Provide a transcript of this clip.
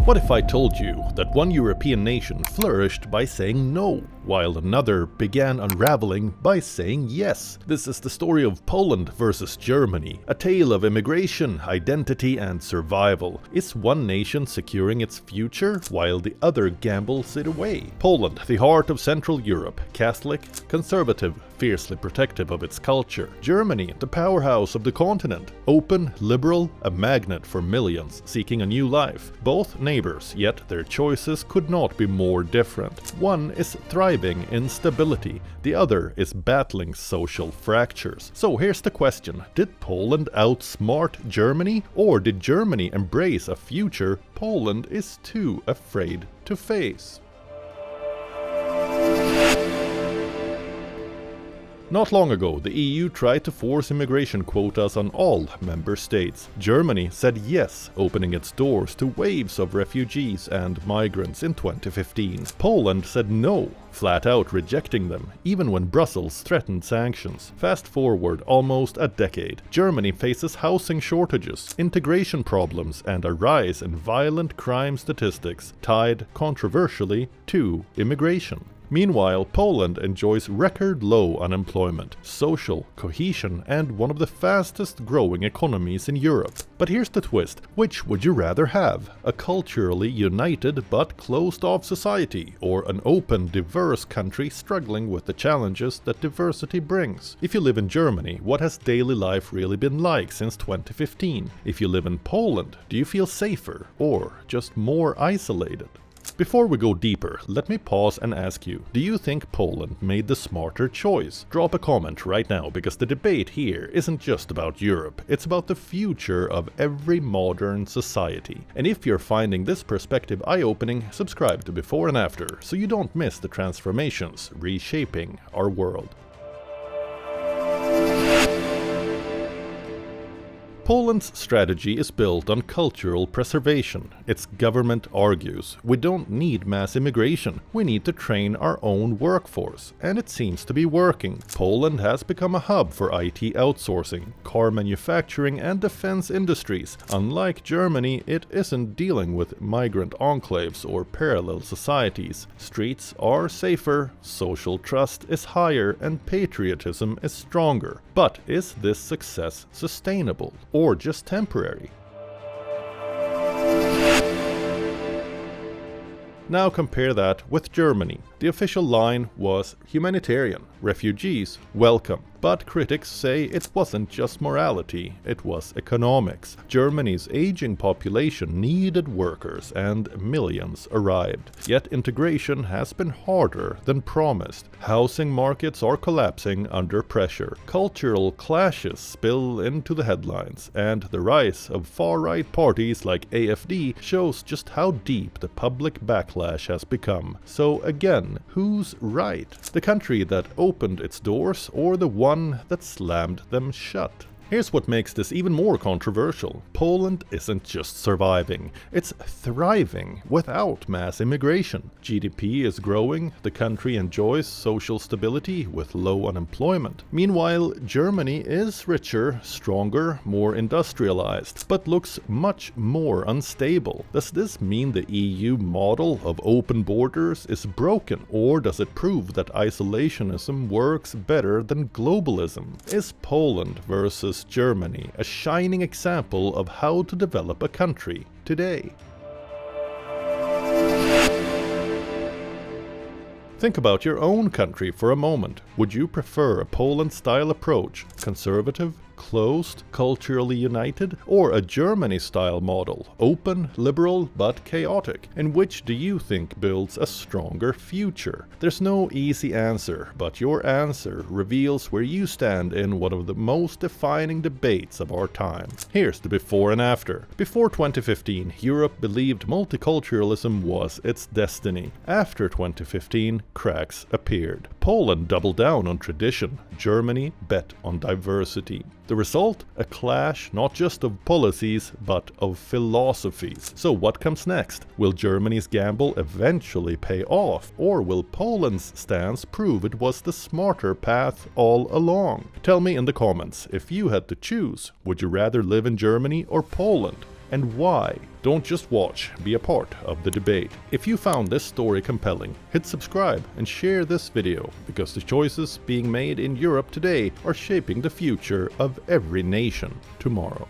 What if I told you that one European nation flourished by saying no, while another began unraveling by saying yes? This is the story of Poland versus Germany, a tale of immigration, identity and survival. Is one nation securing its future while the other gambles it away? Poland, the heart of Central Europe, Catholic, conservative, fiercely protective of its culture. Germany, the powerhouse of the continent, open, liberal, a magnet for millions seeking a new life. Both neighbors, yet their choices could not be more different. One is thriving in stability, the other is battling social fractures. So here's the question: did Poland outsmart Germany, or did Germany embrace a future Poland is too afraid to face? Not long ago, the EU tried to force immigration quotas on all member states. Germany said yes, opening its doors to waves of refugees and migrants in 2015. Poland said no, flat out rejecting them, even when Brussels threatened sanctions. Fast forward almost a decade. Germany faces housing shortages, integration problems, and a rise in violent crime statistics tied, controversially, to immigration. Meanwhile, Poland enjoys record low unemployment, social cohesion, and one of the fastest growing economies in Europe. But here's the twist: which would you rather have? A culturally united but closed-off society, or an open, diverse country struggling with the challenges that diversity brings? If you live in Germany, what has daily life really been like since 2015? If you live in Poland, do you feel safer, or just more isolated? Before we go deeper, let me pause and ask you, do you think Poland made the smarter choice? Drop a comment right now, because the debate here isn't just about Europe, it's about the future of every modern society. And if you're finding this perspective eye-opening, subscribe to Before and After so you don't miss the transformations reshaping our world. Poland's strategy is built on cultural preservation. Its government argues, we don't need mass immigration, we need to train our own workforce. And it seems to be working. Poland has become a hub for IT outsourcing, car manufacturing and defense industries. Unlike Germany, it isn't dealing with migrant enclaves or parallel societies. Streets are safer, social trust is higher, and patriotism is stronger. But is this success sustainable, or just temporary? Now compare that with Germany. The official line was humanitarian, refugees welcome. But critics say it wasn't just morality, it was economics. Germany's aging population needed workers, and millions arrived. Yet integration has been harder than promised. Housing markets are collapsing under pressure. Cultural clashes spill into the headlines, and the rise of far-right parties like AfD shows just how deep the public backlash has become. So again, who's right? The country that opened its doors, or the one that slammed them shut? Here's what makes this even more controversial. Poland isn't just surviving, it's thriving without mass immigration. GDP is growing, the country enjoys social stability with low unemployment. Meanwhile, Germany is richer, stronger, more industrialized, but looks much more unstable. Does this mean the EU model of open borders is broken, or does it prove that isolationism works better than globalism? Is Poland versus Germany a shining example of how to develop a country today? Think about your own country for a moment. Would you prefer a Poland-style approach, conservative, closed, culturally united, or a Germany-style model, open, liberal, but chaotic? And which do you think builds a stronger future? There's no easy answer, but your answer reveals where you stand in one of the most defining debates of our time. Here's the before and after. Before 2015, Europe believed multiculturalism was its destiny. After 2015, cracks appeared. Poland doubled down on tradition. Germany bet on diversity. The result? A clash not just of policies, but of philosophies. So what comes next? Will Germany's gamble eventually pay off? Or will Poland's stance prove it was the smarter path all along? Tell me in the comments, if you had to choose, would you rather live in Germany or Poland? and why? Don't just watch, be a part of the debate. If you found this story compelling, hit subscribe and share this video, because the choices being made in Europe today are shaping the future of every nation tomorrow.